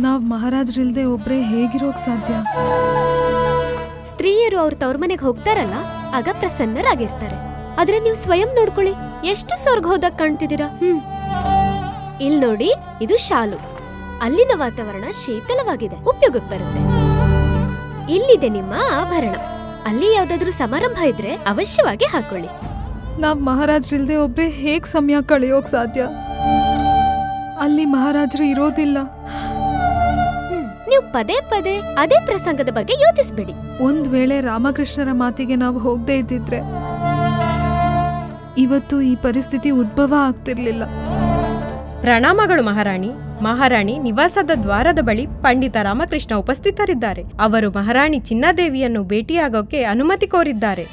ನಾವ್ ಮಹಾರಾಜ್ರಿಲ್ದೆ ಒಬ್ರೇ ಹೇಗಿರೋಕ್ ಸಾಧ್ಯ? ಸ್ತ್ರೀಯರು ಅವ್ರ ತವ್ರ ಮನೆಗೆ ಹೋಗ್ತಾರಲ್ಲ, ಆಗ ಪ್ರಸನ್ನರಾಗಿರ್ತಾರೆ. ಆದ್ರೆ ನೀವು ಸ್ವಯಂ ನೋಡ್ಕೊಳ್ಳಿ, ಎಷ್ಟು ಸ್ವರ್ಗ ಹೋದಾಗ ಕಾಣ್ತಿದ್ದೀರಾ. ಇಲ್ ನೋಡಿ, ಇದು ಶಾಲು. ಅಲ್ಲಿನ ವಾತಾವರಣ ಶೀತಲವಾಗಿದೆ, ಉಪಯೋಗಕ್ಕೆ ಬರುತ್ತೆ. ಇಲ್ಲಿದೆ ನಿಮ್ಮ ಆಭರಣ. ಅಲ್ಲಿ ಯಾವ್ದಾದ್ರು ಸಮಾರಂಭ ಇದ್ರೆ ಅವಶ್ಯವಾಗಿ ಹಾಕೊಳ್ಳಿ. ನಾವ್ ಮಹಾರಾಜ್ರಿಲ್ದೆ ಒಬ್ರೇ ಹೇಗ್ ಸಮಯ ಕಳೆಯೋಕ್ ಸಾಧ್ಯ? ಅಲ್ಲಿ ಮಹಾರಾಜ್ರು ಇರೋದಿಲ್ಲ. ನೀವು ಪದೇ ಪದೇ ಅದೇ ಪ್ರಸಂಗದ ಬಗ್ಗೆ ಯೋಚಿಸ್ಬೇಡಿ. ಒಂದ್ ವೇಳೆ ರಾಮಕೃಷ್ಣರ ಮಾತಿಗೆ ನಾವು ಹೋಗದೆ ಇದ್ದಿದ್ರೆ ಇವತ್ತು ಈ ಪರಿಸ್ಥಿತಿ ಉದ್ಭವ ಆಗ್ತಿರ್ಲಿಲ್ಲ. ಪ್ರಣಾಮಗಳು ಮಹಾರಾಣಿ. ಮಹಾರಾಣಿ ನಿವಾಸದ ದ್ವಾರದ ಬಳಿ ಪಂಡಿತ ರಾಮಕೃಷ್ಣ ಉಪಸ್ಥಿತರಿದ್ದಾರೆ. ಅವರು ಮಹಾರಾಣಿ ಚಿನ್ನಾದೇವಿಯನ್ನು ಭೇಟಿಯಾಗೋಕೆ ಅನುಮತಿ ಕೋರಿದ್ದಾರೆ.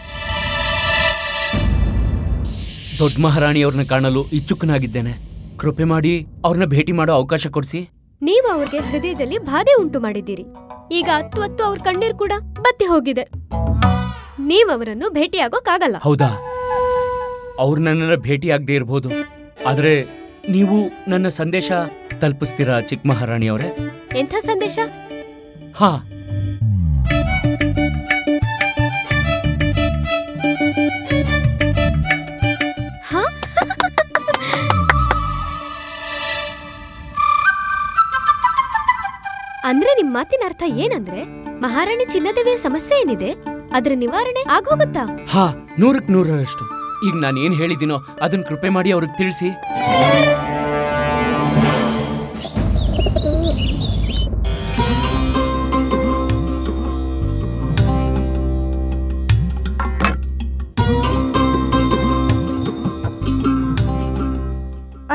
ದೊಡ್ಡ ಮಹಾರಾಣಿಯವ್ರನ್ನ ಕಾಣಲು ಇಚ್ಛುಕನಾಗಿದ್ದೇನೆ. ಕೃಪೆ ಮಾಡಿ ಅವ್ರನ್ನ ಭೇಟಿ ಮಾಡೋ ಅವಕಾಶ ಕೊಡಿಸಿ. ನೀವು ಅವ್ರಿಗೆ ಹೃದಯದಲ್ಲಿ ಬಾಧೆ ಉಂಟು ಮಾಡಿದ್ದೀರಿ. ಈಗ ಅತ್ತು ಅವ್ರ ಕಣ್ಣೀರ್ ಕೂಡ ಬತ್ತಿ ಹೋಗಿದೆ. ನೀವ್ ಅವರನ್ನು ಭೇಟಿಯಾಗೋಕ್ಕಾಗಲ್ಲ. ಹೌದಾ? ಅವ್ರು ನನ್ನನ್ನ ಭೇಟಿಯಾಗದೆ ಇರಬಹುದು, ಆದ್ರೆ ನೀವು ನನ್ನ ಸಂದೇಶ ತಲುಪಿಸ್ತೀರಾ ಚಿಕ್ಕ ಮಹಾರಾಣಿಯವರೇ? ಎಂಥ ಸಂದೇಶ? ಹಾ, ಅಂದ್ರೆ ನಿಮ್ ಮಾತಿನ ಅರ್ಥ ಏನಂದ್ರೆ, ಮಹಾರಾಣಿ ಚಿನ್ನದೇವಿಯ ಸಮಸ್ಯೆ ಏನಿದೆ ಅದ್ರ ನಿವಾರಣೆ ಆಗೋಗುತ್ತಾ? ಹಾ, 100ಕ್ಕೆ 100ರಷ್ಟು. ಈಗ ನಾನು ಏನ್ ಹೇಳಿದಿನೋ ಅದನ್ನ ಕೃಪೆ ಮಾಡಿ ಅವ್ರಿಗೆ ತಿಳಿಸಿ.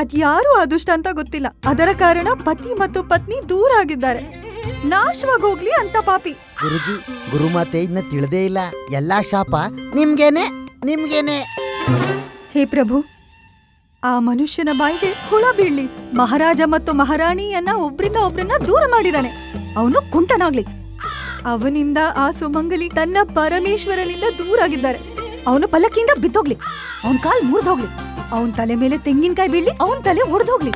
ಅದ್ಯಾರು ಅದೃಷ್ಟ ಅಂತ ಗೊತ್ತಿಲ್ಲ. ಅದರ ಕಾರಣ ಪತಿ ಮತ್ತು ಪತ್ನಿ ದೂರ ಆಗಿದ್ದಾರೆ. ನಾಶವಾಗಿ ಹೋಗ್ಲಿ ಅಂತ ಪಾಪಿ. ಗುರುಜಿ, ಗುರುಮಾತೆ ಇದನ್ನ ತಿಳಿದೇ ಇಲ್ಲ. ಎಲ್ಲಾ ಶಾಪ ನಿಮ್ಗೇನೆ. ಹೇ ಪ್ರಭು, ಆ ಮನುಷ್ಯನ ಬಾಯಿಗೆ ಹುಳ ಬೀಳ್ಲಿ. ಮಹಾರಾಜ ಮತ್ತು ಮಹಾರಾಣಿಯನ್ನ ಒಬ್ರನ್ನ ದೂರ ಮಾಡಿದಾನೆ. ಅವನು ಕುಂಟನಾಗ್ಲಿ. ಅವನಿಂದ ಆ ಸುಮಂಗಲಿ ತನ್ನ ಪರಮೇಶ್ವರನಿಂದ ದೂರಾಗಿದ್ದಾರೆ. ಅವನು ಪಲ್ಲಕ್ಕಿಯಿಂದ ಬಿದ್ದೋಗ್ಲಿ. ಅವನ್ ಕಾಲ್ ಮುರಿದೋಗ್ಲಿ. ಅವನ್ ತಲೆ ಮೇಲೆ ತೆಂಗಿನಕಾಯಿ ಬೀಳ್ಲಿ. ಅವನ್ ತಲೆ ಒಡೆದೋಗ್ಲಿ.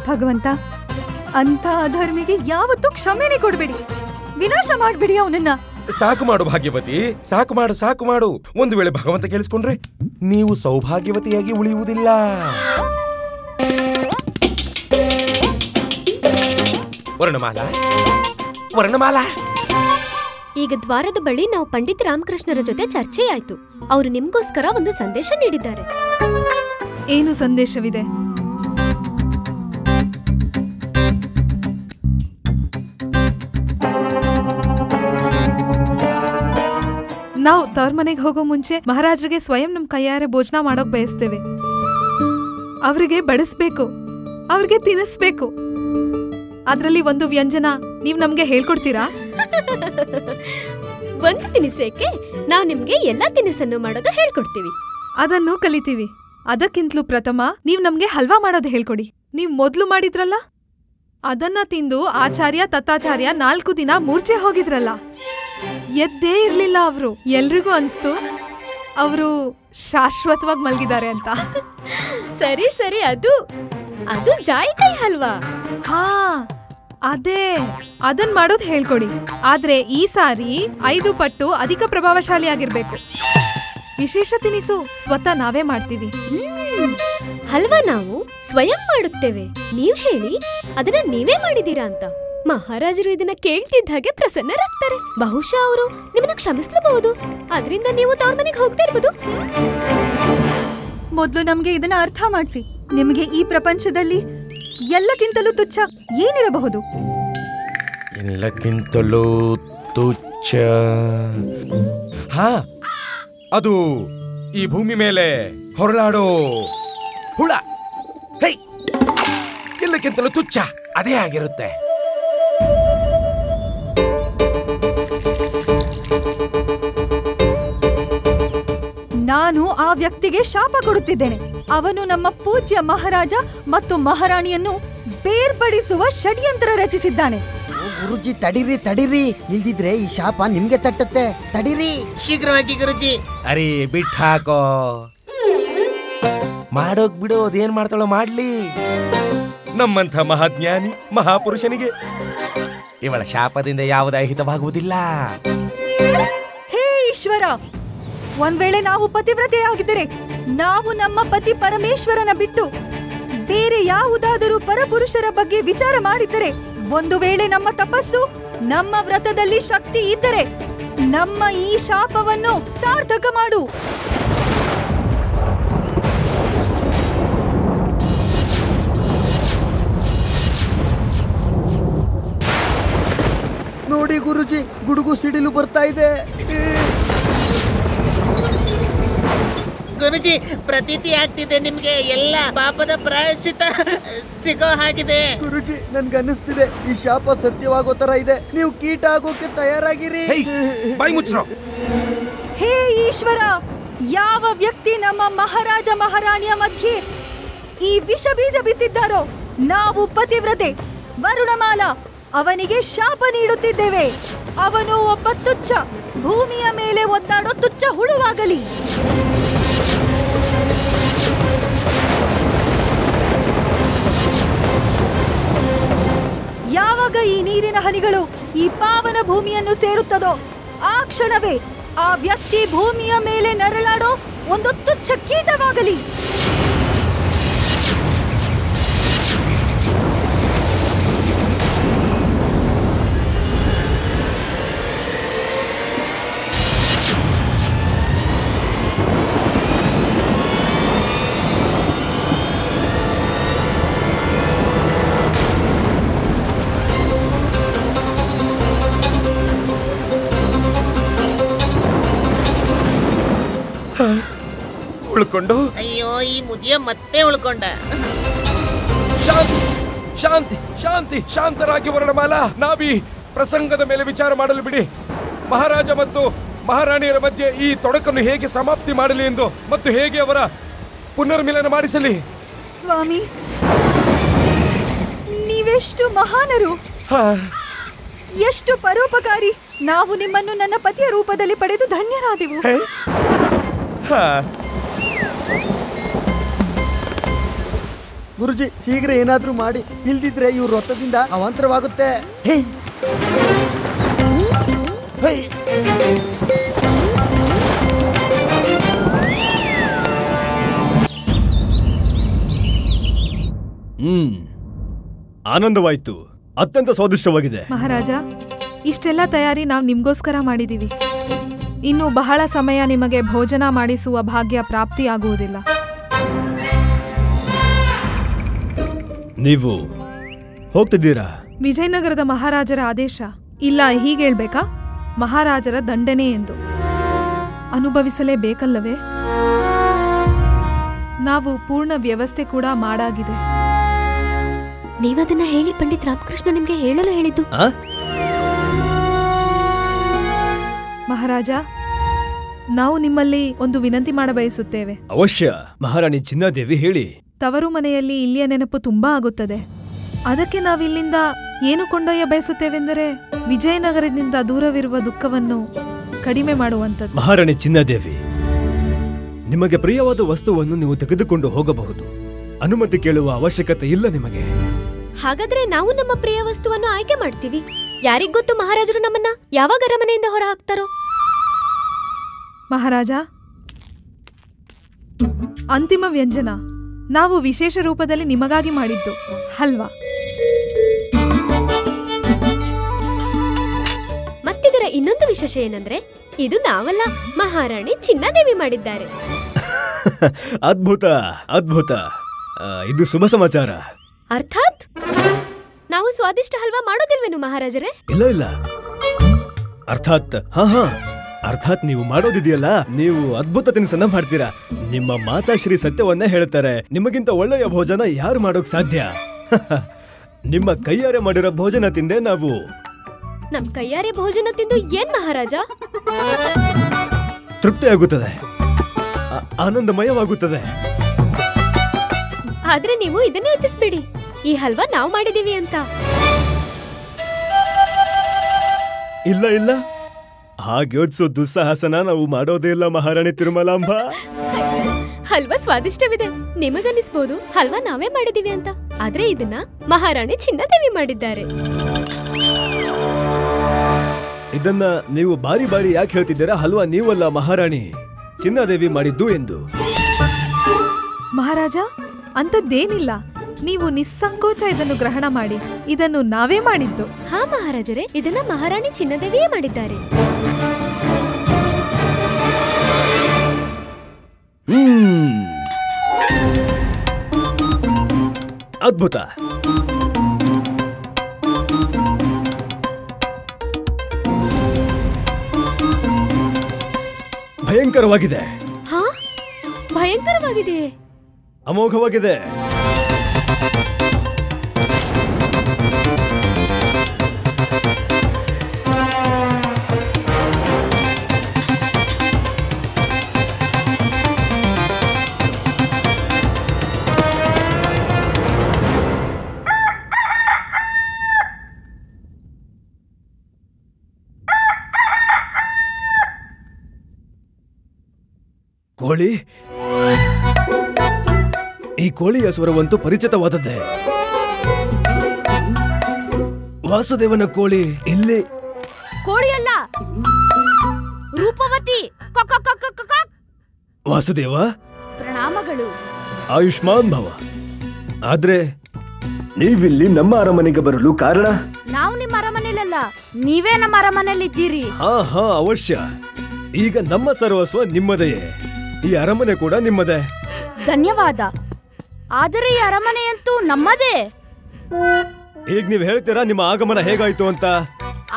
ಭಗವಂತ, ಅಂತ ಅಧರ್ಮಿಗೆ ಯಾವತ್ತೂ ಕ್ಷಮೆನೇ ಕೊಡ್ಬೇಡಿ. ವಿನಾಶ ಮಾಡ್ಬಿಡಿ ಅವನನ್ನ. ಸಾಕು ಮಾಡು ಭಾಗ್ಯವತಿ, ಸಾಕು ಮಾಡು. ಒಂದು ವೇಳೆ ಭಗವಂತ ಕೇಳಿಸ್ಕೊಂಡ್ರೆ ನೀವು ಸೌಭಾಗ್ಯವತಿಯಾಗಿ ಉಳಿಯುವುದಿಲ್ಲ. ವರ್ಣಮಾಲಾ. ಈಗ ದ್ವಾರದ ಬಳಿ ನಾವು ಪಂಡಿತ ರಾಮಕೃಷ್ಣರ ಜೊತೆ ಚರ್ಚೆಯಾಯ್ತು. ಅವರು ನಿಮ್ಗೋಸ್ಕರ ಒಂದು ಸಂದೇಶ ನೀಡಿದ್ದಾರೆ. ಏನು ಸಂದೇಶವಿದೆ? ನಾವು ತವ್ರ ಮನೆಗೆ ಹೋಗೋ ಮುಂಚೆ ಮಹಾರಾಜರಿಗೆ ಸ್ವಯಂ ನಮ್ ಕೈಯಾರೆ ಭೋಜನ ಮಾಡೋಕ್ ಬಯಸ್ತೇವೆ. ಅವ್ರಿಗೆ ಬಡಿಸ್ಬೇಕು, ಅವ್ರಿಗೆ ತಿನ್ನಿಸ್ಬೇಕು. ಅದ್ರಲ್ಲಿ ಒಂದು ವ್ಯಂಜನ ನೀವ್ ನಮ್ಗೆ ಹೇಳ್ಕೊಡ್ತೀರಾ? ಒಂದು ತಿನಿಸಕ್ಕೆ ನಾವ್ ನಿಮ್ಗೆ ಎಲ್ಲಾ ತಿನಿಸನ್ನು ಮಾಡೋದು ಹೇಳ್ಕೊಡ್ತೀವಿ. ಅದನ್ನು ಕಲಿತೀವಿ. ಅದಕ್ಕಿಂತಲೂ ಪ್ರಥಮ ನೀವ್ ನಮ್ಗೆ ಹಲ್ವಾ ಮಾಡೋದು ಹೇಳ್ಕೊಡಿ. ನೀವ್ ಮೊದ್ಲು ಮಾಡಿದ್ರಲ್ಲ, ಅದನ್ನ ತಿಂದು ಆಚಾರ್ಯ ತತ್ತಾಚಾರ್ಯ 4 ದಿನ ಮೂರ್ಛೆ ಹೋಗಿದ್ರಲ್ಲ, ಎದ್ದೇ ಇರ್ಲಿಲ್ಲ ಅವ್ರು. ಎಲ್ರಿಗೂ ಅನ್ಸ್ತು ಅವರು ಶಾಶ್ವತವಾಗಿ ಮಲ್ಗಿದ್ದಾರೆ ಅಂತ. ಸರಿ, ಅದು ಜಾಯಿಕಾಯಿ ಹಲ್ವಾ. ಹಾ, ಅದೇ, ಅದನ್ ಮಾಡೋದು ಹೇಳ್ಕೊಡಿ. ಆದ್ರೆ ಈ ಸಾರಿ 5 ಪಟ್ಟು ಅಧಿಕ ಪ್ರಭಾವಶಾಲಿ ಆಗಿರ್ಬೇಕು. ವಿಶೇಷ ತಿನಿಸು ಸ್ವತಃ ನಾವೇ ಮಾಡ್ತೀವಿ. ಹಲ್ವಾ ನಾವು ಸ್ವಯಂ ಮಾಡುತ್ತೇವೆ. ನೀವ್ ಹೇಳಿ ಅದನ್ನ ನೀವೇ ಮಾಡಿದೀರಾ ಅಂತ. ಮಹಾರಾಜರು ಇದನ್ನ ಕೇಳ್ತಿದ್ದ ಹಾಗೆ ಪ್ರಸನ್ನರಾಗ್ತಾರೆ. ಬಹುಶಃ ಅವರು ನಿಮ್ಮನ್ನ ಕ್ಷಮಿಸಲಬಹುದು. ಅದರಿಂದ ನೀವು ತವ್ರ ಮನೆಗೆ ಹೋಗ್ತಾ ಇರ್ಬೋದು. ಮೊದ್ಲು ನಮ್ಗೆ ಇದನ್ನ ಅರ್ಥ ಮಾಡಿಸಿ. ನಿಮಗೆ ಈ ಪ್ರಪಂಚದಲ್ಲಿ ಎಲ್ಲಕ್ಕಿಂತಲೂ ತುಚ್ಛ ಏನಿರಬಹುದು? ಎಲ್ಲಕ್ಕಿಂತಲೂ ತುಚ್ಛ, ಹಾ, ಅದು ಈ ಭೂಮಿ ಮೇಲೆ ಹೊರಳಾಡೋ ಹುಳ. ಹೇ, ಎಲ್ಲಕ್ಕಿಂತಲೂ ತುಚ್ಛ ಅದೇ ಆಗಿರುತ್ತೆ. ನಾನು ಆ ವ್ಯಕ್ತಿಗೆ ಶಾಪ ಕೊಡುತ್ತಿದ್ದೇನೆ. ಅವನು ನಮ್ಮ ಪೂಜ್ಯ ಮಹಾರಾಜ ಮತ್ತು ಮಹಾರಾಣಿಯನ್ನು ಬೇರ್ಪಡಿಸುವ ಷಡ್ಯಂತ್ರ ರಚಿಸಿದ್ದಾನೆ. ಗುರುಜಿ, ತಡೀರಿ, ಇಲ್ದಿದ್ರೆ ಈ ಶಾಪ ನಿಮ್ಗೆ ತಟ್ಟತ್ತೆ. ತಡೀರಿ, ಶೀಘ್ರವಾಗಿ ಗುರುಜಿ. ಅರೆ, ಬಿಟ್ಟಾಕೋ, ಮಾಡೋಕ್ ಬಿಡು. ಅದೇನ್ ಮಾಡ್ತಾಳೋ ಮಾಡ್ಲಿ. ನಮ್ಮಂಥ ಮಹಾಜ್ಞಾನಿ ಮಹಾಪುರುಷನಿಗೆ ಇವಳ ಶಾಪದಿಂದ ಯಾವುದೇ ಹಿತವಾಗುವುದಿಲ್ಲ. ಹೇ ಈಶ್ವರ, ಒಂದ್ ವೇಳೆ ನಾವು ಪತಿವ್ರತೆಯಾಗಿದ್ದರೆ, ನಾವು ನಮ್ಮ ಪತಿ ಪರಮೇಶ್ವರನ ಬಿಟ್ಟು ಬೇರೆ ಯಾವುದಾದರೂ ಪರಪುರುಷರ ಬಗ್ಗೆ ವಿಚಾರ ಮಾಡಿದ್ದರೆ, ಒಂದು ವೇಳೆ ನಮ್ಮ ತಪಸ್ಸು, ನಮ್ಮ ವ್ರತದಲ್ಲಿ ಶಕ್ತಿ ಇದ್ದರೆ, ನಮ್ಮ ಈ ಶಾಪವನ್ನು ಸಾರ್ಥಕ ಮಾಡು. ನೋಡಿ ಗುರುಜಿ, ಗುಡುಗು ಸಿಡಿಲು ಬರ್ತಾ ಇದೆ. ಗುರುಜಿ, ಪ್ರತೀತಿ ಆಗ್ತಿದೆ ನಿಮ್ಗೆ ಎಲ್ಲ ಪಾಪದ ಪ್ರಾಯಶ್ಚಿತ ಸಿಗೋ ಹಾಗಿದೆ. ಗುರುಜಿ, ನನ್ಗನ್ನಿಸ್ತಿದೆ ಈ ಶಾಪ ಸತ್ಯವಾಗೋ ತರ ಇದೆ. ನೀವು ಕೀಟ ಆಗೋಕೆ ತಯಾರಾಗಿರಿ. ಬಾಯಿ ಮುಚ್ಚ್ರೋ. ಹೇ ಈಶ್ವರ, ಯಾವ ವ್ಯಕ್ತಿ ನಮ್ಮ ಮಹಾರಾಜ ಮಹಾರಾಣಿಯ ಮಧ್ಯೆ ಈ ವಿಷ ಬೀಜ ಬಿತ್ತಿದ್ದಾರೋ, ನಾವು ಪತಿವ್ರತೆ ವರುಣಮಾಲ ಅವನಿಗೆ ಶಾಪ ನೀಡುತ್ತಿದ್ದೇವೆ. ಅವನು ಒಬ್ಬ ತುಚ್ಛ, ಭೂಮಿಯ ಮೇಲೆ ಒದ್ದಾಡೋ ತುಚ್ಛ ಹುಳುವಾಗಲಿ. ಯಾವಾಗ ಈ ನೀರಿನ ಹನಿಗಳು ಈ ಪಾವನ ಭೂಮಿಯನ್ನು ಸೇರುತ್ತದೋ, ಆ ಕ್ಷಣವೇ ಆ ವ್ಯಕ್ತಿ ಭೂಮಿಯ ಮೇಲೆ ನರಳಾಡೋ ಒಂದು ತುಚ್ಛ ಕೀಟವಾಗಲಿ. ಉಳ್ಕೊಂಡು ಅಯ್ಯೋ, ಈ ಮುದಿಯ ಮತ್ತೆ ಉಳ್ಕೊಂಡ. ಶಾಂತಿ ಶಾಂತಿ ಶಾಂತಿ ಶಾಂತರಾಗಿ ವರ್ಣಮಾಲ. ನಾವೀ ಪ್ರಸಂಗದ ಮೇಲೆ ವಿಚಾರ ಮಾಡಲು ಬಿಡಿ. ಮಹಾರಾಜ ಮತ್ತು ಮಹಾರಾಣಿಯರ ಮಧ್ಯೆ ಈ ತೊಡಕನ್ನು ಹೇಗೆ ಸಮಾಪ್ತಿ ಮಾಡಲಿ ಎಂದು ಮತ್ತು ಹೇಗೆ ಅವರ ಪುನರ್ಮಿಲನ ಮಾಡಿಸಲಿ. ಸ್ವಾಮಿ, ನೀವೆಷ್ಟು ಮಹಾನರು, ಎಷ್ಟು ಪರೋಪಕಾರಿ. ನಾವು ನಿಮ್ಮನ್ನು ನನ್ನ ಪತಿಯ ರೂಪದಲ್ಲಿ ಪಡೆದು ಧನ್ಯರಾದೆವು. ಗುರುಜಿ, ಶೀಘ್ರ ಏನಾದ್ರೂ ಮಾಡಿ, ಇಲ್ದಿದ್ರೆ ಇವ್ರ ವ್ರತದಿಂದ ಅವಾಂತರವಾಗುತ್ತೆ. ಆನಂದವಾಯ್ತು, ಅತ್ಯಂತ ಸ್ವಾದಿಷ್ಟವಾಗಿದೆ. ಮಹಾರಾಜ, ಇಷ್ಟೆಲ್ಲ ತಯಾರಿ ನಾವು ನಿಮ್ಗೋಸ್ಕರ ಮಾಡಿದೀವಿ. ಇನ್ನು ಬಹಳ ಸಮಯ ನಿಮಗೆ ಭೋಜನ ಮಾಡಿಸುವ ಭಾಗ್ಯ ಪ್ರಾಪ್ತಿಯಾಗುವುದಿಲ್ಲ. ನೀವು ಹೋಗ್ತಿದ್ದೀರಾ? ವಿಜಯನಗರದ ಮಹಾರಾಜರ ಆದೇಶ. ಇಲ್ಲ, ಹೀಗೇಳ್ಬೇಕಾ, ಮಹಾರಾಜರ ದಂಡನೆ ಎಂದು ಅನುಭವಿಸಲೇಬೇಕಲ್ಲವೇ? ನಾವು ಪೂರ್ಣ ವ್ಯವಸ್ಥೆ ಕೂಡ ಮಾಡಾಗಿದೆ. ನೀವದನ್ನ ಹೇಳಿ ಪಂಡಿತ್ ರಾಮಕೃಷ್ಣ ನಿಮ್ಗೆ ಹೇಳಲು ಹೇಳಿದ್ದು. ಮಹಾರಾಜ, ನಾವು ನಿಮ್ಮಲ್ಲಿ ಒಂದು ವಿನಂತಿ ಮಾಡಬಯಸುತ್ತೇವೆ. ಅವಶ್ಯ ಮಹಾರಾಣಿ ಚಿನ್ನಾದೇವಿ, ಹೇಳಿ. ತವರು ಮನೆಯಲ್ಲಿ ಇಲ್ಲಿಯ ನೆನಪು ತುಂಬಾ ಆಗುತ್ತದೆ. ಅದಕ್ಕೆ ನಾವಿಲ್ಲಿಂದ ಏನು ಕೊಂಡೊಯ್ಯ ಬಯಸುತ್ತೇವೆಂದರೆ ವಿಜಯನಗರದಿಂದ ದೂರವಿರುವ ದುಃಖವನ್ನು ಕಡಿಮೆ ಮಾಡುವಂಥದ್ದು. ಮಹಾರಾಣಿ ಚಿನ್ನಾದೇವಿ, ನಿಮಗೆ ಪ್ರಿಯವಾದ ವಸ್ತುವನ್ನು ನೀವು ತೆಗೆದುಕೊಂಡು ಹೋಗಬಹುದು. ಅನುಮತಿ ಕೇಳುವ ಅವಶ್ಯಕತೆ ಇಲ್ಲ ನಿಮಗೆ. ಹಾಗಾದ್ರೆ ನಾವು ನಮ್ಮ ಪ್ರಿಯ ವಸ್ತುವನ್ನು ಆಯ್ಕೆ ಮಾಡ್ತೀವಿ. ಯಾರಿಗೊತ್ತು ಮಹಾರಾಜರು ನಮ್ಮನ್ನ ಯಾವಾಗ ಅರಮನೆಯಿಂದ ಹೊರ ಹಾಕ್ತಾರೋ? ಮಹಾರಾಜ, ಅಂತಿಮ ವ್ಯಂಜನ ನಾವು ವಿಶೇಷ ರೂಪದಲ್ಲಿ ನಿಮಗಾಗಿ ಮಾಡಿದ್ದು ಹಲ್ವಾ. ಮತ್ತಿದರ ಇನ್ನೊಂದು ವಿಶೇಷ ಏನಂದ್ರೆ, ಇದು ನಾವಲ್ಲ, ಮಹಾರಾಣಿ ಚಿನ್ನಾದೇವಿ ಮಾಡಿದ್ದಾರೆ. ಅದ್ಭುತ ಅದ್ಭುತ, ಇದು ಶುಭ ಸಮಾಚಾರ. ಅರ್ಥಾತ್ ನಾವು ಸ್ವಾದಿಷ್ಟ ಹಲ್ವಾ ಮಾಡೋದಿಲ್ವೇನು ಮಹಾರಾಜರೇ? ಇಲ್ಲ ಇಲ್ಲ, ಅರ್ಥಾತ್ ಅರ್ಥಾತ್ ನೀವು ಮಾಡೋದಿದೆಯಲ್ಲ, ನೀವು ಅದ್ಭುತ ತಿನಿಸನ್ನ ಮಾಡ್ತೀರಾ. ನಿಮ್ಮ ಮಾತಾಶ್ರೀ ಸತ್ಯವನ್ನೇ ಹೇಳ್ತಾರೆ, ನಿಮಗಿಂತ ಒಳ್ಳೆಯ ಭೋಜನ ಯಾರು ಮಾಡೋಕ್ ಸಾಧ್ಯ? ನಿಮ್ಮ ಕೈಯಾರೆ ಮಾಡಿರೋ ಭೋಜನ ತಿಂದೆ ನಾವು. ನಮ್ ಕೈಯಾರೆ ಭೋಜನ ತಿಂದು ಏನ್ ಮಹಾರಾಜ? ತೃಪ್ತಿ ಆಗುತ್ತದೆ, ಆನಂದಮಯವಾಗುತ್ತದೆ. ಆದ್ರೆ ನೀವು ಇದನ್ನೇ ಯೋಚಿಸ್ಬೇಡಿ, ಈ ಹಲ್ವಾ ನಾವು ಮಾಡಿದೀವಿ ಅಂತ. ಇಲ್ಲ ಇಲ್ಲ, ಹಾಗೆ ಯೋಚಿಸೋ ದುಸ್ಸಾಹಸನ ನಾವು ಮಾಡೋದೇ ಇಲ್ಲ ಮಹಾರಾಣಿ ತಿರುಮಲಾಂಬ. ಹಲ್ವಾ ಸ್ವಾದಿಷ್ಟವಿದೆ, ನಿಮಗನ್ನಿಸ್ಬೋದು ಹಲ್ವಾ ನಾವೇ ಮಾಡಿದೀವಿ ಅಂತ. ಆದ್ರೆ ಇದನ್ನ ಮಹಾರಾಣಿ ಚಿನ್ನದೇವಿ ಮಾಡಿದ್ದಾರೆ. ಇದನ್ನ ನೀವು ಬಾರಿ ಬಾರಿ ಯಾಕೆ ಹೇಳ್ತಿದ್ದೀರಾ? ಹಲ್ವಾ ನೀವಲ್ಲ ಮಹಾರಾಣಿ ಚಿನ್ನದೇವಿ ಮಾಡಿದ್ದು ಎಂದು. ಮಹಾರಾಜ, ಅಂಥದ್ದೇನಿಲ್ಲ. ನೀವು ನಿಸ್ಸಂಕೋಚ ಇದನ್ನು ಗ್ರಹಣ ಮಾಡಿ. ಇದನ್ನು ನಾವೇ ಮಾಡಿದ್ದು. ಹಾ ಮಹಾರಾಜರೇ, ಇದನ್ನ ಮಹಾರಾಣಿ ಚಿನ್ನದೇವಿಯೇ ಮಾಡಿದ್ದಾರೆ. ಅದ್ಭುತ. ಭಯಂಕರವಾಗಿದೆ. ಹಾ, ಭಯಂಕರವಾಗಿದೆ. ಅಮೋಘವಾಗಿದೆ. ಕೋಳಿ, ಈ ಕೋಳಿಯ ಸ್ವರವಂತೂ ಪರಿಚಿತವಾದದ್ದೇ. ವಾಸುದೇವನ ಕೋಳಿ ಇಲ್ಲಿ. ಕೋಳಿಯಲ್ಲ, ರೂಪವತಿ. ವಾಸುದೇವ, ಪ್ರಣಾಮಗಳು. ಆಯುಷ್ಮಾನ್ ಭವ. ಆದ್ರೆ ನೀವಿಲ್ಲಿ ನಮ್ಮ ಅರಮನೆಗೆ ಬರಲು ಕಾರಣ? ನಾವು ನಿಮ್ಮ ಅರಮನೆಯಲ್ಲ, ನೀವೇ ನಮ್ಮ ಅರಮನೆಯಲ್ಲಿದ್ದೀರಿ. ಹಾ ಅವಶ್ಯ. ಈಗ ನಮ್ಮ ಸರ್ವಸ್ವ ನಿಮ್ಮದೇ. ಈ ಅರಮನೆ ಕೂಡ ನಿಮ್ಮದೇ. ಧನ್ಯವಾದ. ಆದರೆ ಈ ಅರಮನೆಯಂತೂ ನಮ್ಮದೇ. ಈಗ ನೀವು ಹೇಳ್ತೀರಾ ನಿಮ್ಮ ಆಗಮನ ಹೇಗಾಯ್ತು ಅಂತ?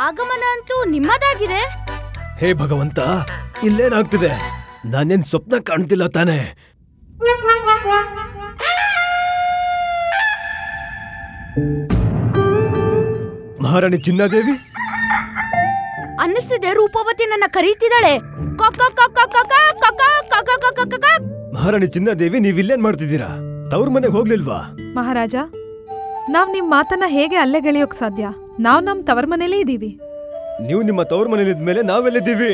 ಆಗಮನ ಅಂತೂ ನಿಮ್ಮದಾಗಿದೆ. ಹೇ ಭಗವಂತ, ಇಲ್ಲೇನಾಗ್ತಿದೆ? ನಾನೇನ್ ಸ್ವಪ್ನ ಕಾಣ್ತಿಲ್ಲ ತಾನೆ? ಮಹಾರಾಣಿ ಚಿನ್ನದೇವಿ, ಅನ್ನಿಸ್ತಿದೆ ರೂಪವತಿ ನನ್ನ ಕರೀತಿದ್ದಾಳೆ. ಮಹಾರಾಣಿ ಚಿನ್ನದೇವಿ, ನೀವಿಲ್ಲೇನ್ ಮಾಡ್ತಿದ್ದೀರಾ? ತವ್ರ ಮನೆಗೆ ಹೋಗ್ಲಿಲ್ವಾ? ಮಹಾರಾಜ, ನಾವ್ ನಿಮ್ ಮಾತನ್ನ ಹೇಗೆ ಅಲ್ಲೆಗೆಳೆಯೋಕ್ ಸಾಧ್ಯ? ನಾವ್ ನಮ್ ತವರ್ ಮನೇಲೇ ಇದೀವಿ. ನೀವು ನಿಮ್ಮ ತವ್ರ ಮನೇಲಿದ್ಮೇಲೆ ನಾವೆಲ್ಲಿದ್ದೀವಿ?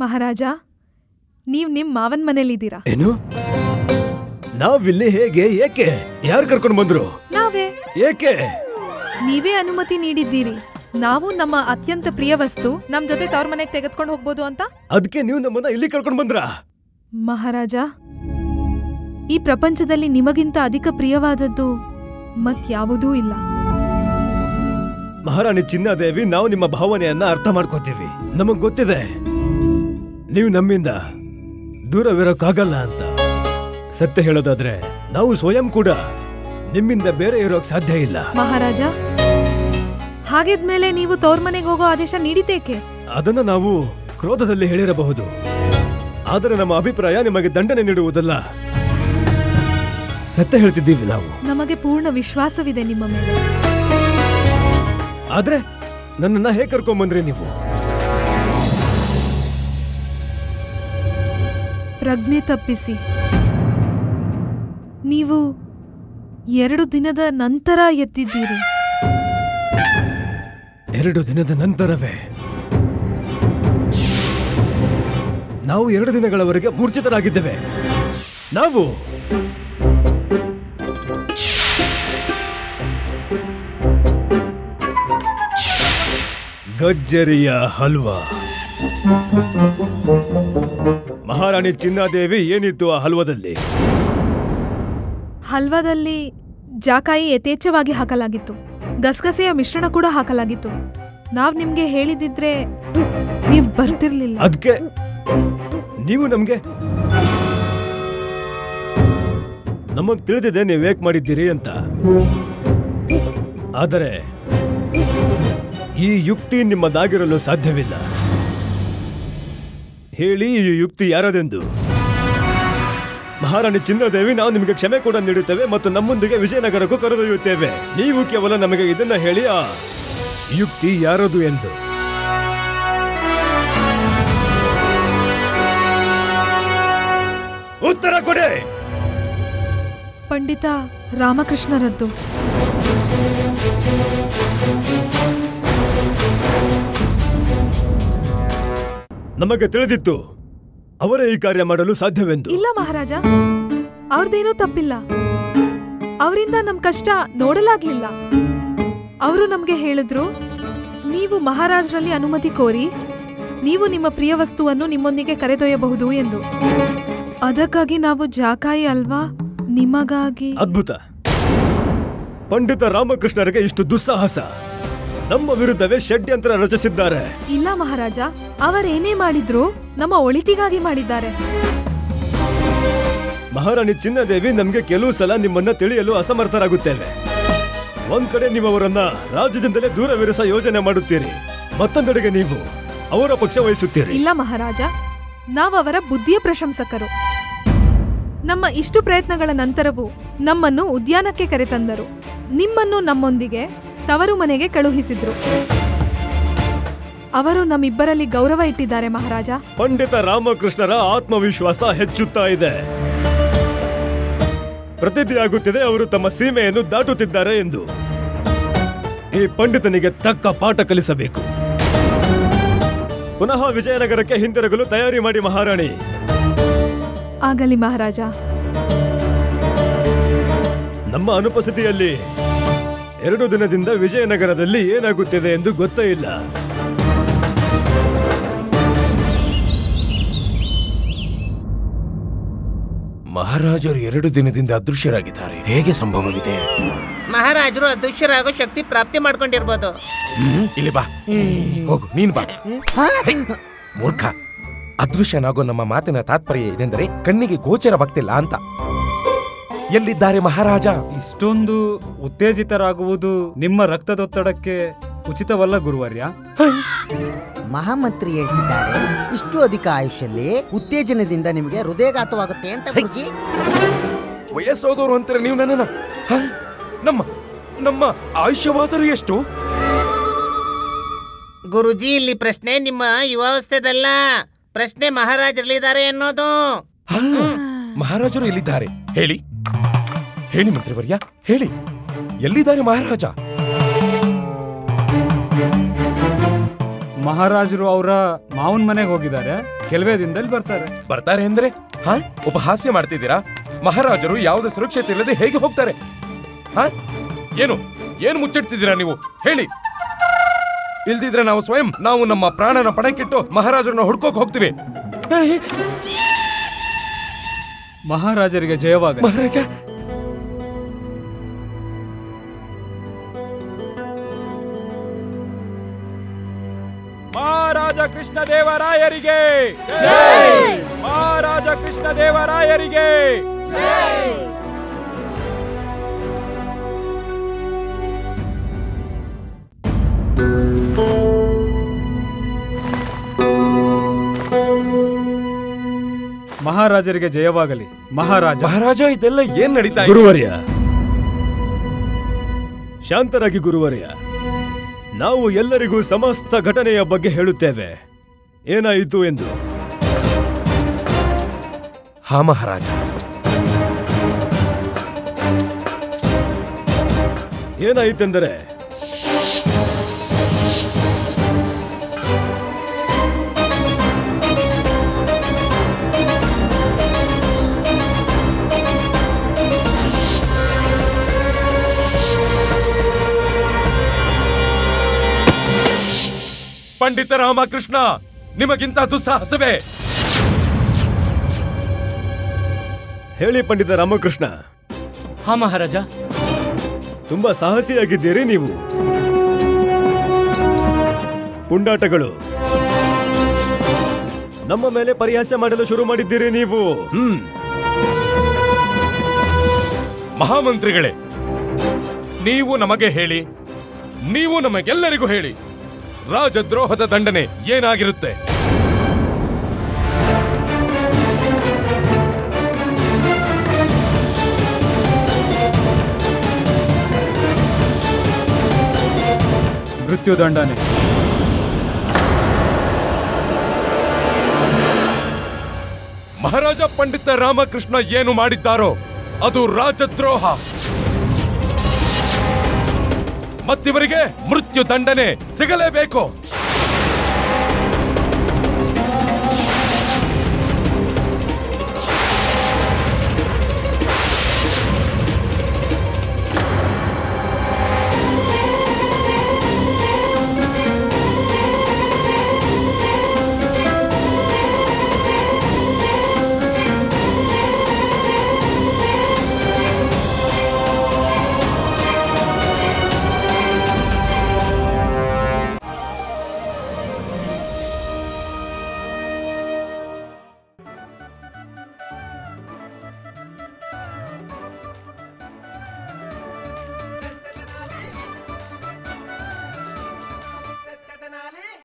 ಮಹಾರಾಜ, ನೀವ್ ನಿಮ್ ಮಾವನ್ ಮನೇಲಿದ್ದೀರಾ. ಏನು? ನಾವಿಲ್ಲಿ ಹೇಗೆ? ಏಕೆ? ಯಾರು ಕರ್ಕೊಂಡು ಬಂದ್ರು? ನಾವೇ. ಏಕೆ? ನೀವೇ ಅನುಮತಿ ನೀಡಿದ್ದೀರಿ. ನಾವು ನಮ್ಮ ಅತ್ಯಂತ ಪ್ರಿಯ ವಸ್ತು ನಮ್ ಜೊತೆ ತವ್ರ ಮನೆಗೆ ತೆಗೆದುಕೊಂಡು ಹೋಗ್ಬೋದು ಅಂತ. ಅದಕ್ಕೆ ನೀವು ನಮ್ಮನ್ನ ಇಲ್ಲಿ ಕರ್ಕೊಂಡು ಬಂದ್ರ? ಮಹಾರಾಜ, ಈ ಪ್ರಪಂಚದಲ್ಲಿ ನಿಮಗಿಂತ ಅಧಿಕ ಪ್ರಿಯವಾದದ್ದು ಮತ್ಯಾವುದೂ ಇಲ್ಲ. ಮಹಾರಾಣಿ ಚಿನ್ನದೇವಿ, ನಾವು ನಿಮ್ಮ ಭಾವನೆಯನ್ನ ಅರ್ಥ ಮಾಡ್ಕೋತೀವಿ. ನಮಗ್ ಗೊತ್ತಿದೆ ನೀವು ನಮ್ಮಿಂದ ದೂರವಿರೋಕ್ಕಾಗಲ್ಲ ಅಂತ. ಸತ್ಯ ಹೇಳೋದಾದ್ರೆ ನಾವು ಸ್ವಯಂ ಕೂಡ ನಿಮ್ಮಿಂದ ಬೇರೆ ಇರೋಕ್ ಸಾಧ್ಯ ಇಲ್ಲ. ಮಹಾರಾಜ, ಹಾಗಿದ್ಮೇಲೆ ನೀವು ತವ್ರ ಮನೆಗೆ ಹೋಗೋ ಆದೇಶ ನೀಡಿದ್ದೇಕೆ? ಅದನ್ನ ನಾವು ಕ್ರೋಧದಲ್ಲಿ ಹೇಳಿರಬಹುದು, ಆದರೆ ನಮ್ಮ ಅಭಿಪ್ರಾಯ ನಿಮಗೆ ದಂಡನೆ ನೀಡುವುದಲ್ಲ. ಸತ್ಯ ಹೇಳ್ತಿದ್ದೀವಿ ನಾವು. ನಮಗೆ ಪೂರ್ಣ ವಿಶ್ವಾಸವಿದೆ ನಿಮ್ಮ ಮೇಲೆ. ಆದ್ರೆ ನನ್ನನ್ನ ಹೇಗೆ ಕರ್ಕೊಂಡ್ಬಂದ್ರಿ ನೀವು? ಪ್ರಜ್ಞೆ ತಪ್ಪಿಸಿ. ನೀವು 2 ದಿನದ ನಂತರ ಎದ್ದಿದ್ದೀರಿ. 2 ದಿನದ ನಂತರವೇ? ನಾವು 2 ದಿನಗಳವರೆಗೆ ಮೂರ್ಛಿತರಾಗಿದ್ದೇವೆ. ನಾವು ಗಜ್ಜರಿಯ ಹಲ್ವಾ. ಮಹಾರಾಣಿ ಚಿನ್ನದೇವಿ, ಏನಿತ್ತು ಆ ಹಲ್ವಾದಲ್ಲಿ? ಹಲ್ವಾದಲ್ಲಿ ಜಾಕಾಯಿ ಯಥೇಚ್ಛವಾಗಿ ಹಾಕಲಾಗಿತ್ತು. ಗಸಗಸೆಯ ಮಿಶ್ರಣ ಕೂಡ ಹಾಕಲಾಗಿತ್ತು. ನಾವ್ ನಿಮ್ಗೆ ಹೇಳಿದಿದ್ರೆ ನೀವ್ ಬರ್ತಿರ್ಲಿಲ್ಲ. ಅದಕ್ಕೆ ನೀವು ನಮಗ್ ತಿಳಿದಿದೆ ನೀವೇಕ್ ಮಾಡಿದ್ದೀರಿ ಅಂತ. ಆದರೆ ಈ ಯುಕ್ತಿ ನಿಮ್ಮದಾಗಿರಲು ಸಾಧ್ಯವಿಲ್ಲ. ಹೇಳಿ, ಈ ಯುಕ್ತಿ ಯಾರದೆಂದು? ಮಹಾರಾಣಿ ಚಿನ್ನದೇವಿ, ನಾವು ನಿಮಗೆ ಕ್ಷಮೆ ಕೂಡ ನೀಡುತ್ತೇವೆ ಮತ್ತು ನಮ್ಮೊಂದಿಗೆ ವಿಜಯನಗರಕ್ಕೂ ಕರೆದೊಯ್ಯುತ್ತೇವೆ. ನೀವು ಕೇವಲ ನಮಗೆ ಇದನ್ನ ಹೇಳಿ, ಆ ಯುಕ್ತಿ ಯಾರದು ಎಂದು. ಉತ್ತರ ಕೊಡಿ. ಪಂಡಿತ ರಾಮಕೃಷ್ಣರದ್ದು. ನಮಗೆ ತಿಳಿದಿತ್ತು ಅವರೇ ಈ ಕಾರ್ಯ ಮಾಡಲು ಸಾಧ್ಯವೆಂದು. ಇಲ್ಲ ಮಹಾರಾಜ, ಅವ್ರದ್ದೇನೂ ತಪ್ಪಿಲ್ಲ. ಅವರಿಂದ ನಮ್ ಕಷ್ಟ ನೋಡಲಾಗ್ಲಿಲ್ಲ. ಅವರು ನಮ್ಗೆ ಹೇಳಿದ್ರು, ನೀವು ಮಹಾರಾಜರಲ್ಲಿ ಅನುಮತಿ ಕೋರಿ ನೀವು ನಿಮ್ಮ ಪ್ರಿಯ ವಸ್ತುವನ್ನು ನಿಮ್ಮೊಂದಿಗೆ ಕರೆದೊಯ್ಯಬಹುದು ಎಂದು. ಅದಕ್ಕಾಗಿ ನಾವು ಜಾಕಾಯಿ ಅಲ್ವಾ ನಿಮಗಾಗಿ. ಅದ್ಭುತ. ಪಂಡಿತ ರಾಮಕೃಷ್ಣರಿಗೆ ಇಷ್ಟು ದುಸ್ಸಾಹಸ. ನಮ್ಮ ವಿರುದ್ಧವೇ ಷಡ್ಯಂತ್ರ ರಚಿಸಿದ್ದಾರೆ. ಇಲ್ಲ ಮಹಾರಾಜ, ಅವರೇನೇ ಮಾಡಿದ್ರು ನಮ್ಮ ಒಳಿತಿಗಾಗಿ ಮಾಡಿದ್ದಾರೆ. ಮಹಾರಾಣಿ ಚಿನ್ನದೇವಿ ನಮ್ಗೆ ಕೆಲವು ಸಲ ನಿಮ್ಮನ್ನ ತಿಳಿಯಲು ಅಸಮರ್ಥರಾಗುತ್ತೇವೆ. ಒಂದ್ ಕಡೆ ನೀವು ಅವರನ್ನ ರಾಜ್ಯದಿಂದಲೇ ದೂರವಿರಿಸ ಯೋಜನೆ ಮಾಡುತ್ತೀರಿ, ಮತ್ತೊಂದೆಡೆಗೆ ನೀವು ಅವರ ಪಕ್ಷ ವಹಿಸುತ್ತೀರಿ. ಇಲ್ಲ ಮಹಾರಾಜ, ನಾವು ಅವರ ಬುದ್ಧಿಯ ಪ್ರಶಂಸಕರು. ನಮ್ಮ ಇಷ್ಟು ಪ್ರಯತ್ನಗಳ ನಂತರವೂ ನಮ್ಮನ್ನು ಉದ್ಯಾನಕ್ಕೆ ಕರೆತಂದರು. ನಿಮ್ಮನ್ನು ನಮ್ಮೊಂದಿಗೆ ತವರು ಮನೆಗೆ ಕಳುಹಿಸಿದ್ರು. ಅವರು ನಮ್ಮಿಬ್ಬರಲ್ಲಿ ಗೌರವ ಇಟ್ಟಿದ್ದಾರೆ ಮಹಾರಾಜ. ಪಂಡಿತ ರಾಮಕೃಷ್ಣರ ಆತ್ಮವಿಶ್ವಾಸ ಹೆಚ್ಚುತ್ತಾ ಇದೆ. ಪ್ರತೀತಿಯಾಗುತ್ತಿದೆ ಅವರು ತಮ್ಮ ಸೀಮೆಯನ್ನು ದಾಟುತ್ತಿದ್ದಾರೆ ಎಂದು. ಈ ಪಂಡಿತನಿಗೆ ತಕ್ಕ ಪಾಠ ಕಲಿಸಬೇಕು. ಪುನಃ ವಿಜಯನಗರಕ್ಕೆ ಹಿಂತಿರುಗಲು ತಯಾರಿ ಮಾಡಿ ಮಹಾರಾಣಿ. ಆಗಲಿ ಮಹಾರಾಜ. ನಮ್ಮ ಅನುಪಸ್ಥಿತಿಯಲ್ಲಿ 2 ದಿನದಿಂದ ವಿಜಯನಗರದಲ್ಲಿ ಏನಾಗುತ್ತಿದೆ ಎಂದು ಗೊತ್ತೇ ಇಲ್ಲ. ಮಹಾರಾಜರು 2 ದಿನದಿಂದ ಅದೃಶ್ಯರಾಗಿದ್ದಾರೆ. ಹೇಗೆ ಸಂಭವವಿದೆ? ಮಹಾರಾಜರು ಅದೃಶ್ಯರಾಗೋ ಶಕ್ತಿ ಪ್ರಾಪ್ತಿ ಮಾಡ್ಕೊಂಡಿರ್ಬೋದು. ಇಲ್ಲಿ ಬಾ, ಹೋಗು, ನೀನ್ ಬಾ. ಮೂರ್ಖ, ಅದೃಶ್ಯನಾಗೋ ನಮ್ಮ ಮಾತಿನ ತಾತ್ಪರ್ಯ ಏನೆಂದರೆ ಕಣ್ಣಿಗೆ ಗೋಚರವಾಗ್ತಿಲ್ಲ ಅಂತ. ಎಲ್ಲಿದ್ದಾರೆ ಮಹಾರಾಜ? ಇಷ್ಟೊಂದು ಉತ್ತೇಜಿತರಾಗುವುದು ನಿಮ್ಮ ರಕ್ತದೊತ್ತಡಕ್ಕೆ ಉಚಿತವಲ್ಲ ಗುರುವರ್ಯ. ಮಹಾಮಂತ್ರಿ ಹೇಳ್ತಿದ್ದಾರೆ, ಇಷ್ಟು ಅಧಿಕ ಆಯುಷ್ಯಲ್ಲಿ ಉತ್ತೇಜನದಿಂದ ನಿಮಗೆ ಹೃದಯಘಾತವಾಗುತ್ತೆ ಅಂತ ಗುರುಜಿ. ವಯಸ್ಸೋದವರು ಅಂತಾರೆ ನೀವು ನನ್ನನ್ನ. ನಮ್ಮ ನಮ್ಮ ಆಯುಷ್ಯವಾದರೂ ಎಷ್ಟು? ಗುರುಜಿ, ಇಲ್ಲಿ ಪ್ರಶ್ನೆ ನಿಮ್ಮ ಯುವಾವಸ್ಥೆದಲ್ಲ, ಪ್ರಶ್ನೆ ಮಹಾರಾಜರಲ್ಲಿದ್ದಾರೆ ಅನ್ನೋದು. ಮಹಾರಾಜರು ಎಲ್ಲಿದ್ದಾರೆ ಹೇಳಿ, ಹೇಳಿ ಮಂತ್ರಿವರ್ಯ, ಹೇಳಿ, ಎಲ್ಲಿದ್ದಾರೆ ಮಹಾರಾಜ? ಮಹಾರಾಜರು ಅವರ ಮಾವನ್ ಮನೆಗೆ ಹೋಗಿದ್ದಾರೆ. ಕೆಲವೇ ದಿನದಲ್ಲಿ ಬರ್ತಾರೆ. ಬರ್ತಾರೆ ಅಂದ್ರೆ ಉಪಹಾಸ್ಯ ಮಾಡ್ತಿದ್ದೀರಾ? ಮಹಾರಾಜರು ಯಾವುದೇ ಸುರಕ್ಷತೆ ಇಲ್ಲದೆ ಹೇಗೆ ಹೋಗ್ತಾರೆ? ಏನು ಮುಚ್ಚಿಡ್ತಿದ್ದೀರಾ ನೀವು? ಹೇಳಿ, ಇಲ್ದಿದ್ರೆ ನಾವು ನಮ್ಮ ಪ್ರಾಣನ ಪಣಕ್ಕಿಟ್ಟು ಮಹಾರಾಜರನ್ನ ಹುಡ್ಕೋಕ್ ಹೋಗ್ತೀವಿ. ಮಹಾರಾಜರಿಗೆ ಜಯವಾಗ. ಮಹಾರಾಜ, ಮಹಾರಾಜ ಕೃಷ್ಣದೇವರಾಯರಿಗೆ ಜೈ! ಮಹಾರಾಜ ಕೃಷ್ಣದೇವರಾಯರಿಗೆ ಜೈ! ಮಹಾರಾಜರಿಗೆ ಜಯವಾಗಲಿ. ಮಹಾರಾಜ, ಇದೆಲ್ಲ ಏನ್ ನಡೀತಾ ಇದೆ? ಗುರುವರ್ಯ, ಶಾಂತರಾಗಿ ಗುರುವರ್ಯ. ನಾವು ಎಲ್ಲರಿಗೂ ಸಮಸ್ತ ಘಟನೆಯ ಬಗ್ಗೆ ಹೇಳುತ್ತೇವೆ, ಏನಾಯಿತು ಎಂದು. ಹಾ ಮಹಾರಾಜ. ಏನಾಯಿತೆಂದರೆ ಪಂಡಿತ ರಾಮಕೃಷ್ಣ, ನಿಮಗಿಂತ ದುಸ್ಸಾಹಸವೇ? ಹೇಳಿ ಪಂಡಿತ ರಾಮಕೃಷ್ಣ. ಹಾ ಮಹಾರಾಜ. ತುಂಬಾ ಸಾಹಸಿಯಾಗಿದ್ದೀರಿ ನೀವು. ಪುಂಡಾಟಗಳು, ನಮ್ಮ ಮೇಲೆ ಪರಿಹಾಸ ಮಾಡಲು ಶುರು ಮಾಡಿದ್ದೀರಿ ನೀವು. ಮಹಾಮಂತ್ರಿಗಳೇ, ನೀವು ನಮಗೆ ಹೇಳಿ, ನೀವು ನಮಗೆಲ್ಲರಿಗೂ ಹೇಳಿ, ರಾಜದ್ರೋಹದ ದಂಡನೆ ಏನಾಗಿರುತ್ತೆ? ಮೃತ್ಯುದಂಡನೆ. ಮಹಾರಾಜ ಪಂಡಿತ ರಾಮಕೃಷ್ಣ ಏನು ಮಾಡಿದ್ದಾರೋ ಅದು ರಾಜದ್ರೋಹ. ಮತ್ತಿವರಿಗೆ ಮೃತ್ಯು ದಂಡನೆ ಸಿಗಲೇಬೇಕು.